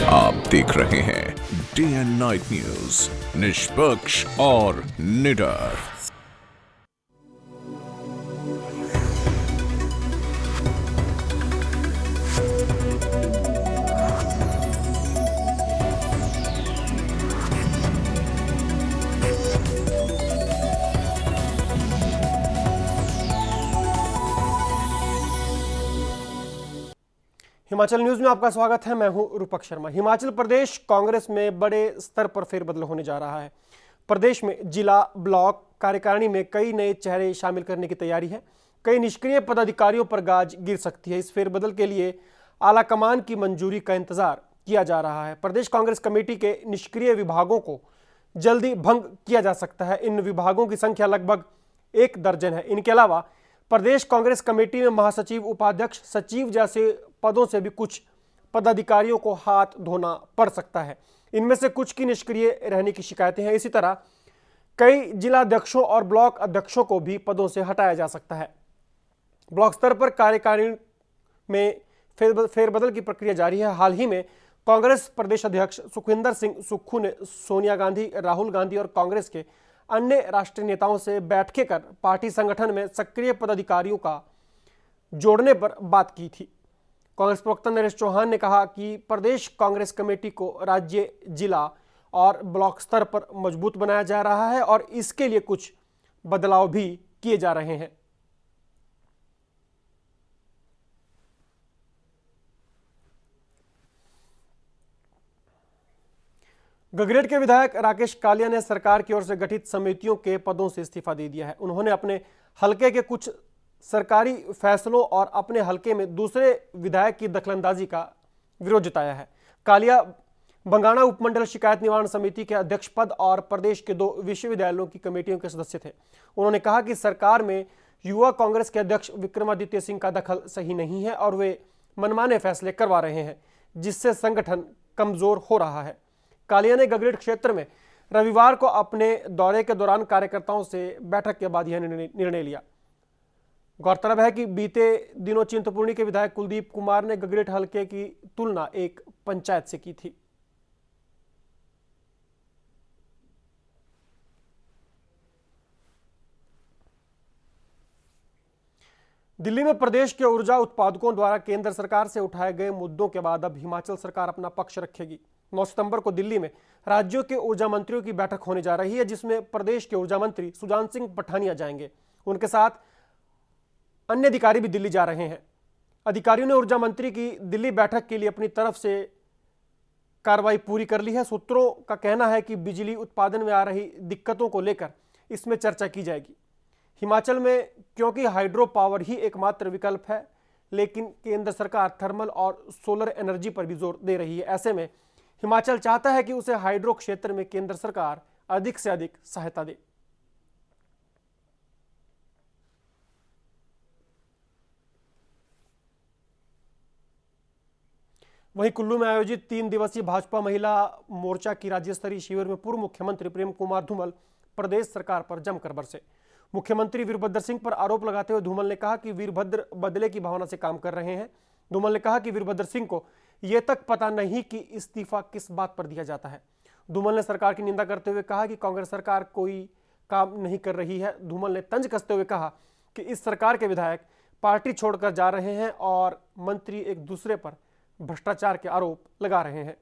आप देख रहे हैं डे एंड नाइट न्यूज, निष्पक्ष और निडर। हिमाचल न्यूज में आपका स्वागत है। मैं हूं रूपक शर्मा। हिमाचल प्रदेश कांग्रेस में बड़े स्तर पर फेरबदल होने जा रहा है। प्रदेश में जिला ब्लॉक कार्यकारिणी में कई नए चेहरे शामिल करने की तैयारी है। कई निष्क्रिय पदाधिकारियों पर गाज गिर सकती है। इस फेरबदल के लिए आलाकमान की मंजूरी का इंतजार किया जा रहा है। प्रदेश कांग्रेस कमेटी के निष्क्रिय विभागों को जल्दी भंग किया जा सकता है। इन विभागों की संख्या लगभग 1 दर्जन है। इनके अलावा प्रदेश कांग्रेस कमेटी में महासचिव, उपाध्यक्ष, सचिव जैसे पदों से भी कुछ पदाधिकारियों को हाथ धोना पड़ सकता है। इनमें से कुछ की निष्क्रिय रहने की शिकायतें हैं। इसी तरह कई जिला अध्यक्षों और ब्लॉक अध्यक्षों को भी पदों से हटाया जा सकता है। ब्लॉक स्तर पर कार्यकारिणी में फेरबदल की प्रक्रिया जारी है। हाल ही में कांग्रेस प्रदेश अध्यक्ष सुखविंदर सिंह सुक्खू ने सोनिया गांधी, राहुल गांधी और कांग्रेस के अन्य राष्ट्रीय नेताओं से बैठकें कर पार्टी संगठन में सक्रिय पदाधिकारियों का जोड़ने पर बात की थी। कांग्रेस प्रवक्ता नरेश चौहान ने कहा कि प्रदेश कांग्रेस कमेटी को राज्य, जिला और ब्लॉक स्तर पर मजबूत बनाया जा रहा है और इसके लिए कुछ बदलाव भी किए जा रहे हैं। गगरेट के विधायक राकेश कालिया ने सरकार की ओर से गठित समितियों के पदों से इस्तीफा दे दिया है। उन्होंने अपने हलके के कुछ सरकारी फैसलों और अपने हलके में दूसरे विधायक की दखलंदाजी का विरोध जताया है। कालिया बंगाणा उपमंडल शिकायत निवारण समिति के अध्यक्ष पद और प्रदेश के 2 विश्वविद्यालयों की कमेटियों के सदस्य थे। उन्होंने कहा कि सरकार में युवा कांग्रेस के अध्यक्ष विक्रमादित्य सिंह का दखल सही नहीं है और वे मनमाने फैसले करवा रहे हैं, जिससे संगठन कमजोर हो रहा है। कालिया ने गगरेट क्षेत्र में रविवार को अपने दौरे के दौरान कार्यकर्ताओं से बैठक के बाद यह निर्णय लिया। गौरतलब है कि बीते दिनों चिंतपूर्णी के विधायक कुलदीप कुमार ने गगरेट हलके की तुलना एक पंचायत से की थी। दिल्ली में प्रदेश के ऊर्जा उत्पादकों द्वारा केंद्र सरकार से उठाए गए मुद्दों के बाद अब हिमाचल सरकार अपना पक्ष रखेगी। 9 सितंबर को दिल्ली में राज्यों के ऊर्जा मंत्रियों की बैठक होने जा रही है, जिसमें प्रदेश के ऊर्जा मंत्री सुजान सिंह पठानिया जाएंगे। उनके साथ अन्य अधिकारी भी दिल्ली जा रहे हैं। अधिकारियों ने ऊर्जा मंत्री की दिल्ली बैठक के लिए अपनी तरफ से कार्रवाई पूरी कर ली है। सूत्रों का कहना है कि बिजली उत्पादन में आ रही दिक्कतों को लेकर इसमें चर्चा की जाएगी। हिमाचल में क्योंकि हाइड्रो पावर ही एकमात्र विकल्प है, लेकिन केंद्र सरकार थर्मल और सोलर एनर्जी पर भी जोर दे रही है। ऐसे में हिमाचल चाहता है कि उसे हाइड्रो क्षेत्र में केंद्र सरकार अधिक से अधिक सहायता दे। वहीं कुल्लू में आयोजित 3 दिवसीय भाजपा महिला मोर्चा की राज्य स्तरीय शिविर में पूर्व मुख्यमंत्री प्रेम कुमार धूमल प्रदेश सरकार पर जमकर बरसे। मुख्यमंत्री वीरभद्र सिंह पर आरोप लगाते हुए धूमल ने कहा कि वीरभद्र बदले की भावना से काम कर रहे हैं। धूमल ने कहा कि वीरभद्र सिंह को यह तक पता नहीं कि इस्तीफा किस बात पर दिया जाता है। धूमल ने सरकार की निंदा करते हुए कहा कि कांग्रेस सरकार कोई काम नहीं कर रही है। धूमल ने तंज कसते हुए कहा कि इस सरकार के विधायक पार्टी छोड़कर जा रहे हैं और मंत्री एक दूसरे पर भ्रष्टाचार के आरोप लगा रहे हैं।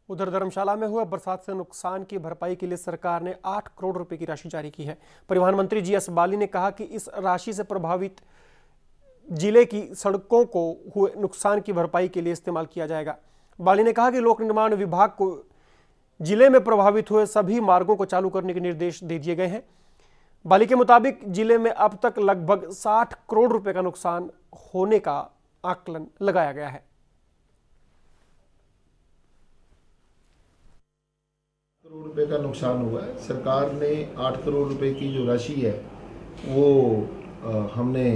उधर धर्मशाला में हुए बरसात से नुकसान की भरपाई के लिए सरकार ने 8 करोड़ रुपए की राशि जारी की है। परिवहन मंत्री जीएस बाली ने कहा कि इस राशि से प्रभावित जिले की सड़कों को हुए नुकसान की भरपाई के लिए इस्तेमाल किया जाएगा। बाली ने कहा कि लोक निर्माण विभाग को जिले में प्रभावित हुए सभी मार्गों को चालू करने के निर्देश दे दिए गए हैं। बाली के मुताबिक जिले में अब तक लगभग 60 करोड़ रुपए का नुकसान होने का आकलन लगाया गया है। करोड़ रुपए का नुकसान हुआ है। सरकार ने 8 करोड़ रुपए की जो राशि है वो हमने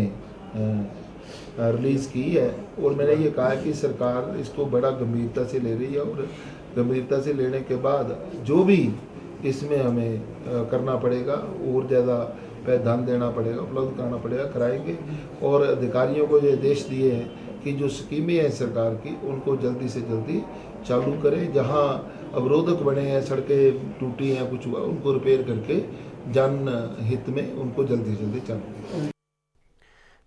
रिलीज़ की है और मैंने ये कहा कि सरकार इसको बड़ा गंभीरता से ले रही है और गंभीरता से लेने के बाद जो भी इसमें हमें करना पड़ेगा और ज़्यादा पे ध्यान देना पड़ेगा, उपलब्ध कराना पड़ेगा, कराएंगे। और अधिकारियों को ये आदेश दिए हैं कि जो स्कीमें हैं सरकार की उनको जल्दी से जल्दी चालू करें। जहां अवरोधक बने हैं, सड़कें टूटी हैं, कुछ हुआ, उनको रिपेयर करके जन हित में उनको जल्दी से जल्दी चालू करें।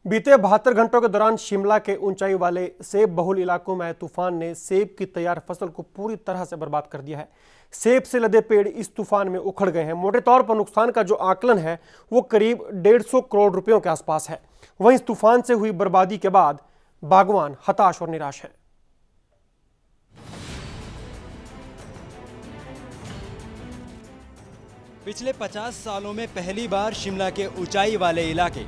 बीते 72 घंटों के दौरान शिमला के ऊंचाई वाले सेब बहुल इलाकों में आए तूफान ने सेब की तैयार फसल को पूरी तरह से बर्बाद कर दिया है। सेब से लदे पेड़ इस तूफान में उखड़ गए हैं। मोटे तौर पर नुकसान का जो आकलन है वो करीब 150 करोड़ रुपयों के आसपास है। वहीं इस तूफान से हुई बर्बादी के बाद बागवान हताश और निराश हैं। पिछले 50 सालों में पहली बार शिमला के ऊंचाई वाले इलाके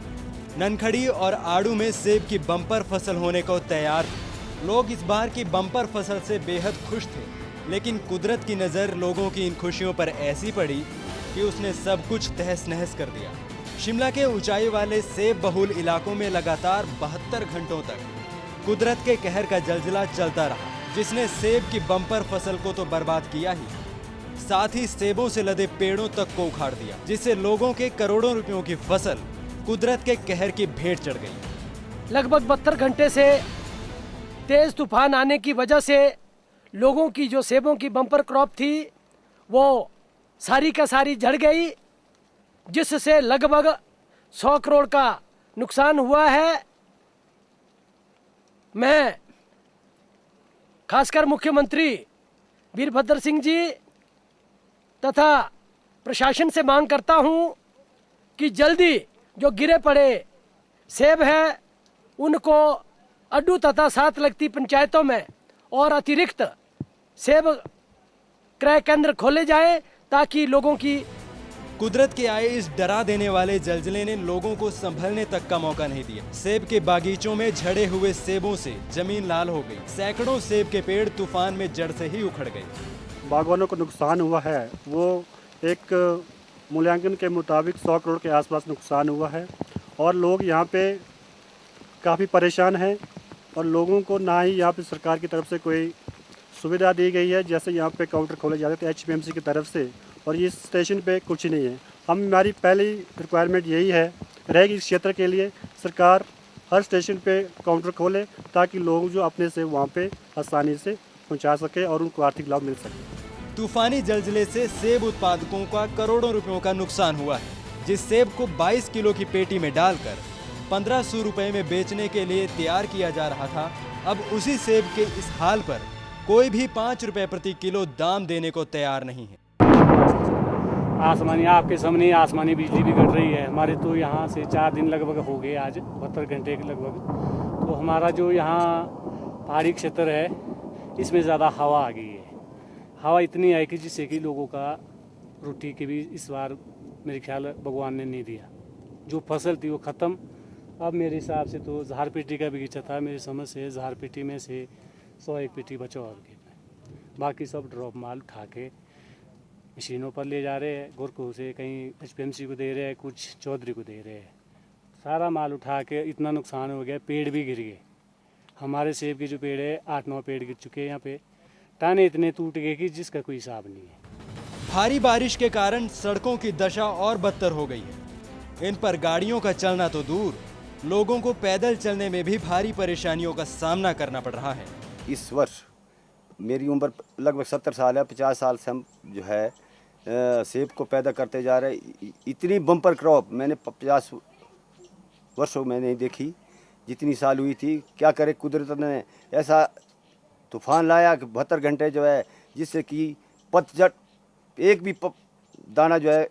ननखड़ी और आड़ू में सेब की बम्पर फसल होने को तैयार थे। लोग इस बार की बम्पर फसल से बेहद खुश थे, लेकिन कुदरत की नज़र लोगों की इन खुशियों पर ऐसी पड़ी कि उसने सब कुछ तहस नहस कर दिया। शिमला के ऊंचाई वाले सेब बहुल इलाकों में लगातार 72 घंटों तक कुदरत के कहर का जलजला चलता रहा, जिसने सेब की बम्पर फसल को तो बर्बाद किया ही, साथ ही सेबों से लदे पेड़ों तक को उखाड़ दिया, जिससे लोगों के करोड़ों रुपयों की फसल कुदरत के कहर की भेंट चढ़ गई। लगभग 72 घंटे से तेज तूफान आने की वजह से लोगों की जो सेबों की बम्पर क्रॉप थी वो सारी का सारी झड़ गई, जिससे लगभग 100 करोड़ का नुकसान हुआ है। मैं खासकर मुख्यमंत्री वीरभद्र सिंह जी तथा प्रशासन से मांग करता हूं कि जल्दी जो गिरे पड़े सेब है उनको अड्डू तथा साथ लगती पंचायतों में और अतिरिक्त सेब क्रय केंद्र खोले जाएं, ताकि लोगों की कुदरत के आए इस डरा देने वाले जलजले ने लोगों को संभलने तक का मौका नहीं दिया। सेब के बागीचों में झड़े हुए सेबों से जमीन लाल हो गई। सैकड़ों सेब के पेड़ तूफान में जड़ से ही उखड़ गए। बागवानों को नुकसान हुआ है वो एक मूल्यांकन के मुताबिक 100 करोड़ के आसपास नुकसान हुआ है, और लोग यहाँ पे काफ़ी परेशान हैं, और लोगों को ना ही यहाँ पे सरकार की तरफ से कोई सुविधा दी गई है। जैसे यहाँ पे काउंटर खोले जाते थे HPMC की तरफ से, और ये स्टेशन पे कुछ नहीं है। हमारी पहली रिक्वायरमेंट यही है रहेगी इस क्षेत्र के लिए, सरकार हर स्टेशन पे काउंटर खोले ताकि लोग जो अपने से वहाँ पे आसानी से पहुँचा सके और उनको आर्थिक लाभ मिल सके। तूफानी जलजले से सेब उत्पादकों का करोड़ों रुपयों का नुकसान हुआ है। जिस सेब को 22 किलो की पेटी में डालकर 1500 रुपए में बेचने के लिए तैयार किया जा रहा था, अब उसी सेब के इस हाल पर कोई भी 5 रुपए प्रति किलो दाम देने को तैयार नहीं है। आसमानी आपके सामने आसमानी बिजली भी कट रही है। हमारे तो यहाँ से 4 दिन लगभग हो गए, आज 72 घंटे के लगभग। तो हमारा जो यहाँ पहाड़ी क्षेत्र है इसमें ज़्यादा हवा आ गई है। हवा इतनी है कि जिससे कि लोगों का रोटी की भी इस बार मेरे ख्याल भगवान ने नहीं दिया। जो फसल थी वो ख़त्म। अब मेरे हिसाब से तो जहार पेटी का बगीचा था, मेरी समझ से जहार पेटी में से 101 पेटी बचा और बाकी सब ड्रॉप माल उठा के मशीनों पर ले जा रहे हैं। गोरखों से कहीं HPMC को दे रहे हैं, कुछ चौधरी को दे रहे हैं। सारा माल उठा के इतना नुकसान हो गया, पेड़ भी गिर गए। हमारे सेब के जो पेड़ है 8-9 पेड़ गिर चुके हैं। यहाँ पे टाने इतने टूट गए कि जिसका कोई हिसाब नहीं है। भारी बारिश के कारण सड़कों की दशा और बदतर हो गई है। इन पर गाड़ियों का चलना तो दूर, लोगों को पैदल चलने में भी भारी परेशानियों का सामना करना पड़ रहा है। इस वर्ष मेरी उम्र लगभग 70 साल है। 50 साल से हम जो है सेब को पैदा करते जा रहे। इतनी बम्पर क्रॉप मैंने 50 वर्षों में नहीं देखी जितनी साल हुई थी। क्या करे, कुदरत ने ऐसा तूफान लाया कि 72 घंटे जो है, जिससे कि पतझड़ एक भी दाना जो है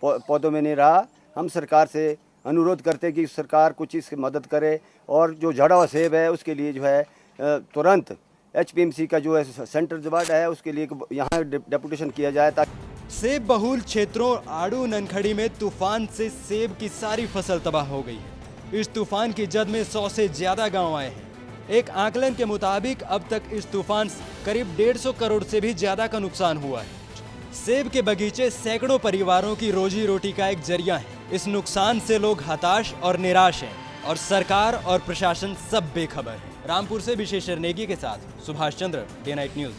पौधों में नहीं रहा। हम सरकार से अनुरोध करते कि सरकार कुछ इसकी मदद करे, और जो झड़ा हुआ सेब है उसके लिए जो है तुरंत HPMC का जो है सेंटर जवार्ड है उसके लिए यहाँ डेपुटेशन किया जाए। ताकि सेब बहुल क्षेत्रों आड़ू ननखड़ी में तूफान से सेब की सारी फसल तबाह हो गई है। इस तूफान की जद में 100 से ज्यादा गांव आए हैं। एक आकलन के मुताबिक अब तक इस तूफान से करीब 150 करोड़ से भी ज्यादा का नुकसान हुआ है। सेब के बगीचे सैकड़ों परिवारों की रोजी रोटी का एक जरिया है। इस नुकसान से लोग हताश और निराश हैं, और सरकार और प्रशासन सब बेखबर है। रामपुर से विशेषर नेगी के साथ Subhash Chandra, day night news.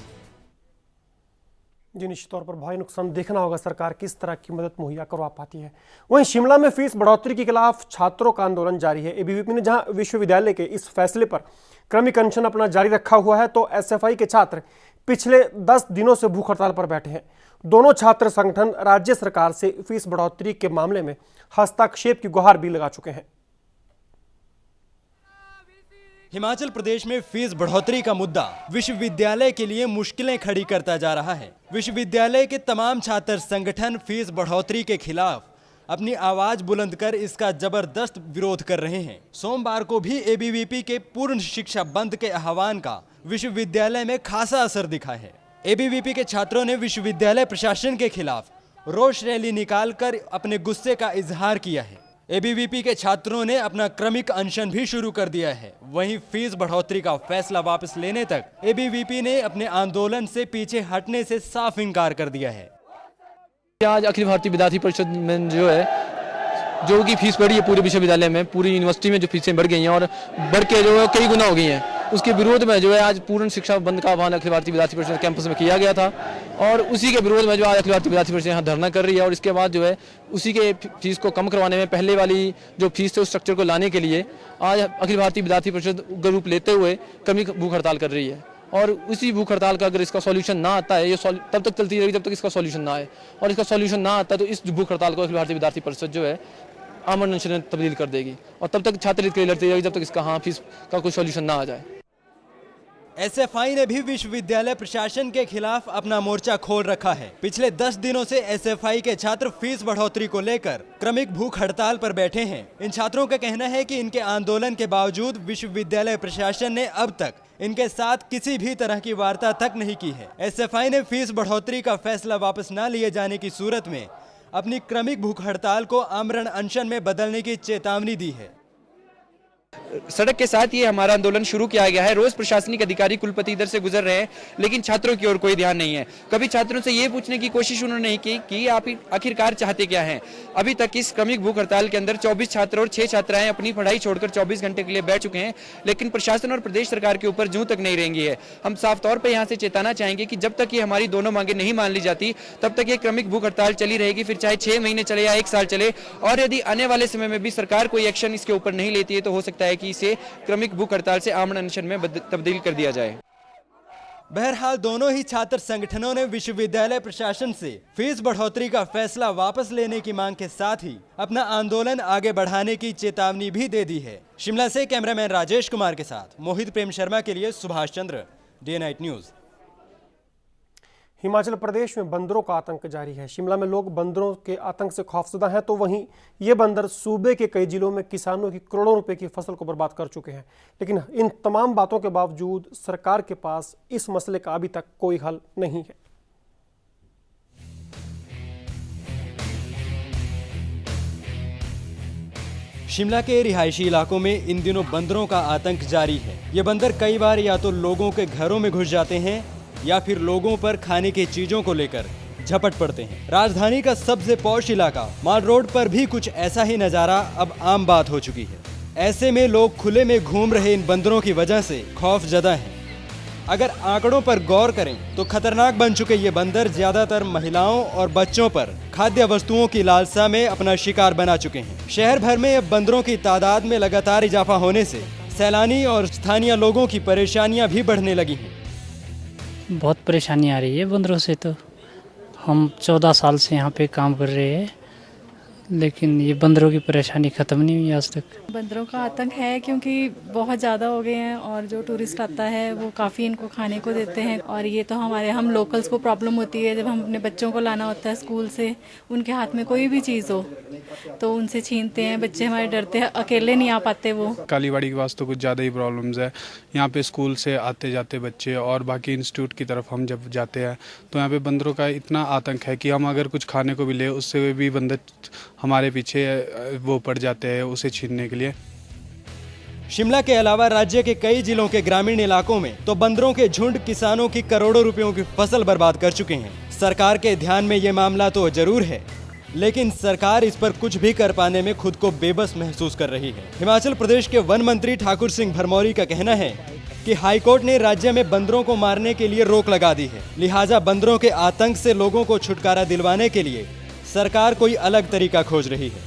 जी निश्चित तौर पर भारी नुकसान देखना होगा सरकार किस तरह की मदद मुहैया करवा पाती है। वहीं शिमला में फीस बढ़ोतरी के खिलाफ छात्रों का आंदोलन जारी है। एबीवीपी ने जहां विश्वविद्यालय के इस फैसले पर क्रमिक अनशन अपना जारी रखा हुआ है, तो एसएफआई के छात्र पिछले 10 दिनों से भूख हड़ताल पर बैठे हैं। दोनों छात्र संगठन राज्य सरकार से फीस बढ़ोतरी के मामले में हस्तक्षेप की गुहार भी लगा चुके हैं। हिमाचल प्रदेश में फीस बढ़ोतरी का मुद्दा विश्वविद्यालय के लिए मुश्किलें खड़ी करता जा रहा है। विश्वविद्यालय के तमाम छात्र संगठन फीस बढ़ोतरी के खिलाफ अपनी आवाज बुलंद कर इसका जबरदस्त विरोध कर रहे हैं। सोमवार को भी एबीवीपी के पूर्ण शिक्षा बंद के आह्वान का विश्वविद्यालय में खासा असर दिखा है। एबीवीपी के छात्रों ने विश्वविद्यालय प्रशासन के खिलाफ रोष रैली निकालकर अपने गुस्से का इजहार किया है। एबीवीपी के छात्रों ने अपना क्रमिक अनशन भी शुरू कर दिया है। वहीं फीस बढ़ोतरी का फैसला वापस लेने तक एबीवीपी ने अपने आंदोलन से पीछे हटने से साफ इनकार कर दिया है। आज अखिल भारतीय विद्यार्थी परिषद में जो है जो की फीस बढ़ी है पूरे विश्वविद्यालय में, पूरी यूनिवर्सिटी में जो फीसें बढ़ गई हैं और बढ़ के जो है कई गुना हो गई हैं, उसके विरोध में जो है आज पूर्ण शिक्षा बंद का आह्वान अखिल भारतीय विद्यार्थी परिषद कैंपस में किया गया था। और उसी के विरोध में जो आज अखिल भारतीय विद्यार्थी परिषद यहाँ धरना कर रही है। और इसके बाद जो है उसी के फीस को कम करवाने में पहले वाली जो फीस थे उस स्ट्रक्चर को लाने के लिए आज अखिल भारतीय विद्यार्थी परिषद उग्र रूप लेते हुए क्रमिक भूख हड़ताल कर रही है। और उसी भूख हड़ताल का अगर इसका सॉल्यूशन ना आता है, ये तब तक चलती रहेगी जब तक इसका सॉल्यूशन ना आए। और इसका सॉल्यूशन ना आता तो इस भूख हड़ताल को अखिल भारतीय विद्यार्थी परिषद जो है आमरण अनशन में तब्दील कर देगी और तब तक छात्र हित के लिए लड़ती रहेगी जब तक इसका फीस का कोई सॉल्यूशन ना आ जाए। एसएफआई ने भी विश्वविद्यालय प्रशासन के खिलाफ अपना मोर्चा खोल रखा है। पिछले 10 दिनों से एसएफआई के छात्र फीस बढ़ोतरी को लेकर क्रमिक भूख हड़ताल पर बैठे हैं। इन छात्रों का कहना है कि इनके आंदोलन के बावजूद विश्वविद्यालय प्रशासन ने अब तक इनके साथ किसी भी तरह की वार्ता तक नहीं की है। एसएफआई ने फीस बढ़ोतरी का फैसला वापस न लिए जाने की सूरत में अपनी क्रमिक भूख हड़ताल को आमरण अनशन में बदलने की चेतावनी दी है। सड़क के साथ ये हमारा आंदोलन शुरू किया गया है। रोज प्रशासनिक अधिकारी कुलपति इधर से गुजर रहे हैं, लेकिन छात्रों की ओर कोई ध्यान नहीं है। कभी छात्रों से ये पूछने की कोशिश उन्होंने नहीं की कि आप आखिरकार चाहते क्या हैं। अभी तक इस क्रमिक भूख हड़ताल के अंदर 24 छात्र और 6 छात्राएं अपनी पढ़ाई छोड़कर 24 घंटे के लिए बैठ चुके हैं, लेकिन प्रशासन और प्रदेश सरकार के ऊपर जूं तक नहीं रहेंगी है। हम साफ तौर पर यहाँ से चेताना चाहेंगे कि जब तक ये हमारी दोनों मांगे नहीं मान ली जाती तब तक ये क्रमिक भूख हड़ताल चली रहेगी, फिर चाहे 6 महीने चले या 1 साल चले। और यदि आने वाले समय में भी सरकार कोई एक्शन इसके ऊपर नहीं लेती है तो हो सकता है कि इसे क्रमिक भूख हड़ताल से आमरण अनशन में तब्दील कर दिया जाए। बहरहाल दोनों ही छात्र संगठनों ने विश्वविद्यालय प्रशासन से फीस बढ़ोतरी का फैसला वापस लेने की मांग के साथ ही अपना आंदोलन आगे बढ़ाने की चेतावनी भी दे दी है। शिमला से कैमरामैन राजेश कुमार के साथ मोहित प्रेम शर्मा के लिए Subhash Chandra, day night news. Himachal Pradesh में बंदरों का आतंक जारी है। शिमला में लोग बंदरों के आतंक से खौफजदा हैं, तो वहीं ये बंदर सूबे के कई जिलों में किसानों की करोड़ों रुपए की फसल को बर्बाद कर चुके हैं। लेकिन इन तमाम बातों के बावजूद सरकार के पास इस मसले का अभी तक कोई हल नहीं है। शिमला के रिहायशी इलाकों में इन दिनों बंदरों का आतंक जारी है। ये बंदर कई बार या तो लोगों के घरों में घुस जाते हैं या फिर लोगों पर खाने की चीजों को लेकर झपट पड़ते हैं। राजधानी का सबसे पॉश इलाका माल रोड पर भी कुछ ऐसा ही नजारा अब आम बात हो चुकी है। ऐसे में लोग खुले में घूम रहे इन बंदरों की वजह से खौफजदा हैं। अगर आंकड़ों पर गौर करें तो खतरनाक बन चुके ये बंदर ज्यादातर महिलाओं और बच्चों पर खाद्य वस्तुओं की लालसा में अपना शिकार बना चुके हैं। शहर भर में अब बंदरों की तादाद में लगातार इजाफा होने से सैलानी और स्थानीय लोगों की परेशानियां भी बढ़ने लगी हैं। बहुत परेशानी आ रही है बंदरों से। तो हम 14 साल से यहाँ पे काम कर रहे हैं, लेकिन ये बंदरों की परेशानी ख़त्म नहीं हुई आज तक। बंदरों का आतंक है क्योंकि बहुत ज़्यादा हो गए हैं और जो टूरिस्ट आता है वो काफ़ी इनको खाने को देते हैं। और ये तो हम लोकल्स को प्रॉब्लम होती है जब हम अपने बच्चों को लाना होता है स्कूल से, उनके हाथ में कोई भी चीज़ हो तो उनसे छीनते हैं। बच्चे हमारे डरते हैं, अकेले नहीं आ पाते। वो कालीबाड़ी के पास तो कुछ ज़्यादा ही प्रॉब्लम्स है। यहाँ पे स्कूल से आते जाते बच्चे और बाकी इंस्टीट्यूट की तरफ हम जब जाते हैं तो यहाँ पे बंदरों का इतना आतंक है कि हम अगर कुछ खाने को भी ले उससे भी बंदर हमारे पीछे वो पड़ जाते हैं उसे छीनने के लिए। शिमला के अलावा राज्य के कई जिलों के ग्रामीण इलाकों में तो बंदरों के झुंड किसानों की करोड़ों रुपयों की फसल बर्बाद कर चुके हैं। सरकार के ध्यान में ये मामला तो जरूर है, लेकिन सरकार इस पर कुछ भी कर पाने में खुद को बेबस महसूस कर रही है। हिमाचल प्रदेश के वन मंत्री ठाकुर सिंह भरमौरी का कहना है कि हाईकोर्ट ने राज्य में बंदरों को मारने के लिए रोक लगा दी है। लिहाजा बंदरों के आतंक से लोगों को छुटकारा दिलवाने के लिए सरकार कोई अलग तरीका खोज रही है।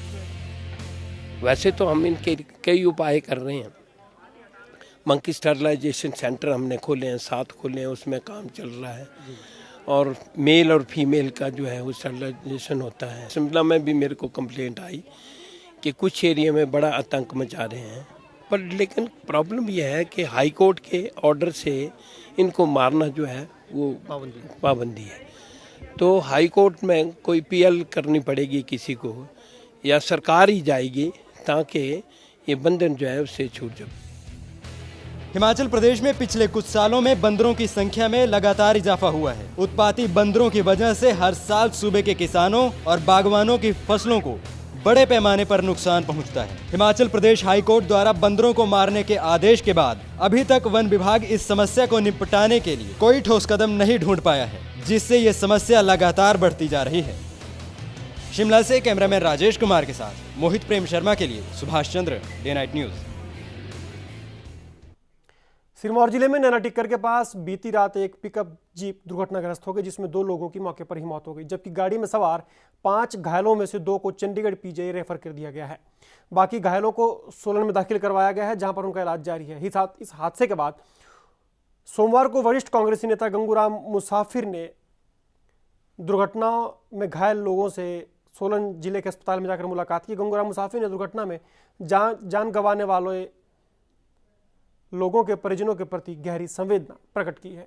वैसे तो हम इनके कई उपाय कर रहे हैं। मंकी स्टरलाइजेशन सेंटर हमने खोले हैं, 7 खोले हैं, उसमें काम चल रहा है। और मेल और फीमेल का जो है वो स्टरलाइजेशन होता है। शिमला में भी मेरे को कंप्लेंट आई कि कुछ एरिया में बड़ा आतंक मचा रहे हैं, पर लेकिन प्रॉब्लम यह है कि हाई कोर्ट के ऑर्डर से इनको मारना जो है वो पाबंदी है। तो हाई कोर्ट में कोई पीएल करनी पड़ेगी किसी को, या सरकार ही जाएगी ताकि ये बंधन जो है उससे छूट जाए। हिमाचल प्रदेश में पिछले कुछ सालों में बंदरों की संख्या में लगातार इजाफा हुआ है। उत्पाती बंदरों की वजह से हर साल सूबे के किसानों और बागवानों की फसलों को बड़े पैमाने पर नुकसान पहुंचता है। हिमाचल प्रदेश हाई कोर्ट द्वारा बंदरों को मारने के आदेश के बाद अभी तक वन विभाग इस समस्या को निपटाने के लिए कोई ठोस कदम नहीं ढूंढ पाया है, जिससे ये समस्या लगातार बढ़ती जा रही है। शिमला से कैमरामैन राजेश कुमार के साथ मोहित प्रेम शर्मा के लिए Subhash Chandra, day night news. Sirmaur जिले में नैना टिक्कर के पास बीती रात एक पिकअप जीप दुर्घटनाग्रस्त हो गई, जिसमें 2 लोगों की मौके पर ही मौत हो गई, जबकि गाड़ी में सवार 5 घायलों में से 2 को चंडीगढ़ पीजीआई रेफर कर दिया गया है। बाकी घायलों को सोलन में दाखिल करवाया गया है, जहां पर उनका इलाज जारी है। इस हादसे के बाद सोमवार को वरिष्ठ कांग्रेसी नेता गंगूराम मुसाफिर ने दुर्घटना में घायल लोगों से सोलन जिले के अस्पताल में जाकर मुलाकात की। गंगूराम मुसाफिर ने दुर्घटना में जान गंवाने वालों लोगों के परिजनों के प्रति गहरी संवेदना प्रकट की है।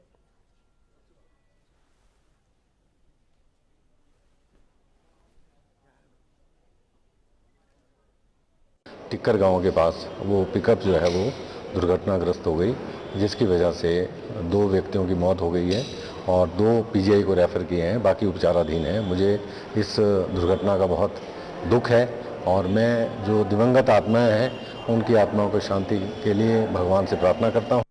टिक्कर गांव के पास वो पिकअप जो है वो दुर्घटनाग्रस्त हो गई, जिसकी वजह से 2 व्यक्तियों की मौत हो गई है और 2 पीजीआई को रेफर किए हैं, बाकी उपचाराधीन हैं। मुझे इस दुर्घटना का बहुत दुख है और मैं जो दिवंगत आत्माएं हैं उनकी आत्माओं को शांति के लिए भगवान से प्रार्थना करता हूं।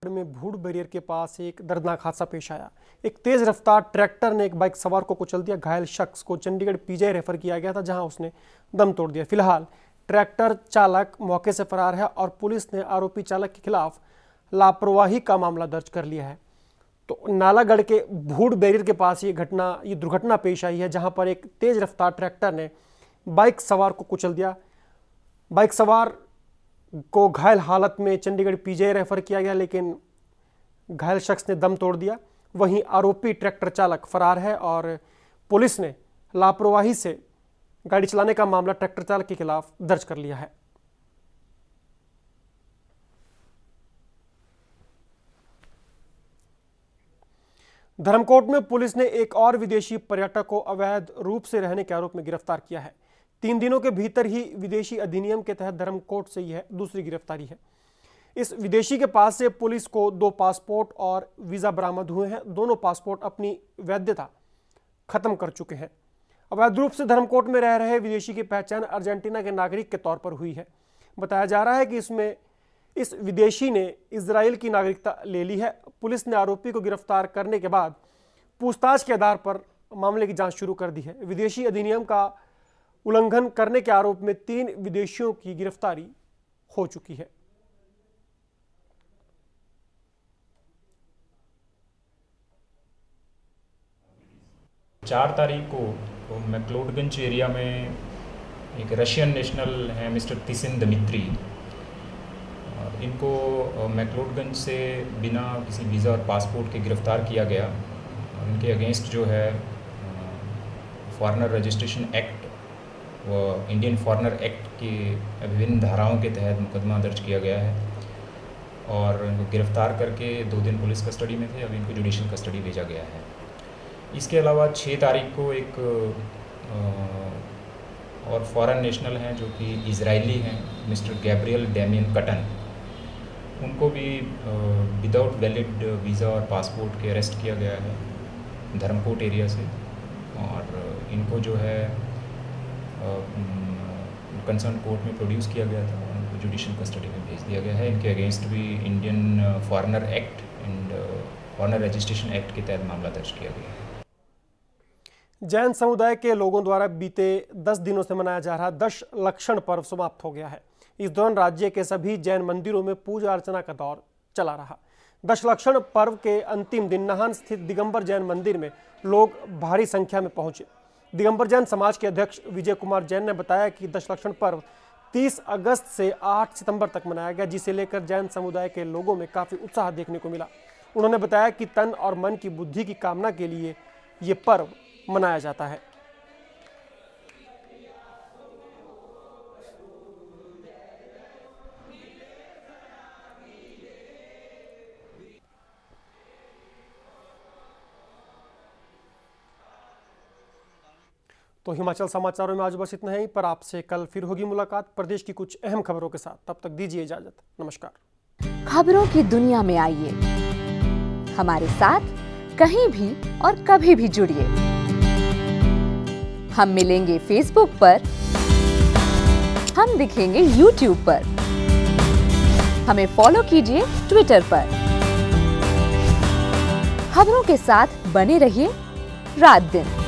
में भूड़ बैरियर के पास एक दर्दनाक हादसा पेश आया। एक तेज रफ्तार ट्रैक्टर ने एक बाइक सवार को कुचल दिया। घायल शख्स को चंडीगढ़ पीजीआई रेफर किया गया था, जहां उसने दम तोड़ दिया। फिलहाल ट्रैक्टर चालक मौके से फरार है और पुलिस ने आरोपी चालक के खिलाफ लापरवाही का मामला दर्ज कर लिया है। तो नालागढ़ के भूड़ बैरियर के पास ये दुर्घटना पेश आई है, जहां पर एक तेज रफ्तार ट्रैक्टर ने बाइक सवार को कुचल दिया। बाइक सवार को घायल हालत में चंडीगढ़ पीजीआई रेफर किया गया, लेकिन घायल शख्स ने दम तोड़ दिया। वहीं आरोपी ट्रैक्टर चालक फरार है और पुलिस ने लापरवाही से गाड़ी चलाने का मामला ट्रैक्टर चालक के खिलाफ दर्ज कर लिया है। धर्मकोट में पुलिस ने एक और विदेशी पर्यटक को अवैध रूप से रहने के आरोप में गिरफ्तार किया है। 3 दिनों के भीतर ही विदेशी अधिनियम के तहत धर्मकोट से यह दूसरी गिरफ्तारी है। इस विदेशी के पास से पुलिस को 2 पासपोर्ट और वीज़ा बरामद हुए हैं। दोनों पासपोर्ट अपनी वैधता खत्म कर चुके हैं। अवैध रूप से धर्मकोट में रह रहे विदेशी की पहचान अर्जेंटीना के नागरिक के तौर पर हुई है। बताया जा रहा है कि इस विदेशी ने इजराइल की नागरिकता ले ली है। पुलिस ने आरोपी को गिरफ्तार करने के बाद पूछताछ के आधार पर मामले की जांच शुरू कर दी है। विदेशी अधिनियम का उल्लंघन करने के आरोप में 3 विदेशियों की गिरफ्तारी हो चुकी है। चार तारीख को मैक्लोडगंज एरिया में एक रशियन नेशनल है मिस्टर तिसिन दमित्री। इनको मैक्लोडगंज से बिना किसी वीज़ा और पासपोर्ट के गिरफ़्तार किया गया। इनके अगेंस्ट जो है फॉरेनर रजिस्ट्रेशन एक्ट व इंडियन फॉरेनर एक्ट की विभिन्न धाराओं के तहत मुकदमा दर्ज किया गया है और इनको गिरफ़्तार करके 2 दिन पुलिस कस्टडी में थे। अभी इनको जुडिशल कस्टडी भेजा गया है। इसके अलावा 6 तारीख को एक और फॉरेन नेशनल हैं जो कि इजरायली हैं, मिस्टर गैब्रियल डेमियन कटन। उनको भी विदाउट वैलिड वीज़ा और पासपोर्ट के अरेस्ट किया गया है धर्मकोट एरिया से और इनको जो है कंसर्न कोर्ट में प्रोड्यूस किया गया था और उनको जुडिशल कस्टडी में भेज दिया गया है। इनके अगेंस्ट भी Indian foreigner act and foreigner registration act के तहत मामला दर्ज किया गया है। जैन समुदाय के लोगों द्वारा बीते 10 दिनों से मनाया जा रहा दशलक्षण पर्व समाप्त हो गया है। इस दौरान राज्य के सभी जैन मंदिरों में पूजा अर्चना का दौर चला रहा। दशलक्षण पर्व के अंतिम दिन नाहन स्थित दिगंबर जैन मंदिर में लोग भारी संख्या में पहुंचे। दिगंबर जैन समाज के अध्यक्ष विजय कुमार जैन ने बताया कि दशलक्षण पर्व 30 अगस्त से 8 सितंबर तक मनाया गया, जिसे लेकर जैन समुदाय के लोगों में काफी उत्साह देखने को मिला। उन्होंने बताया कि तन और मन की बुद्धि की कामना के लिए ये पर्व मनाया जाता है। तो हिमाचल समाचारों में आज बस इतना ही, पर आपसे कल फिर होगी मुलाकात प्रदेश की कुछ अहम खबरों के साथ। तब तक दीजिए इजाजत। नमस्कार। खबरों की दुनिया में आइए, हमारे साथ कहीं भी और कभी भी जुड़िए। हम मिलेंगे फेसबुक पर, हम दिखेंगे यूट्यूब पर, हमें फॉलो कीजिए ट्विटर पर। खबरों के साथ बने रहिए रात दिन।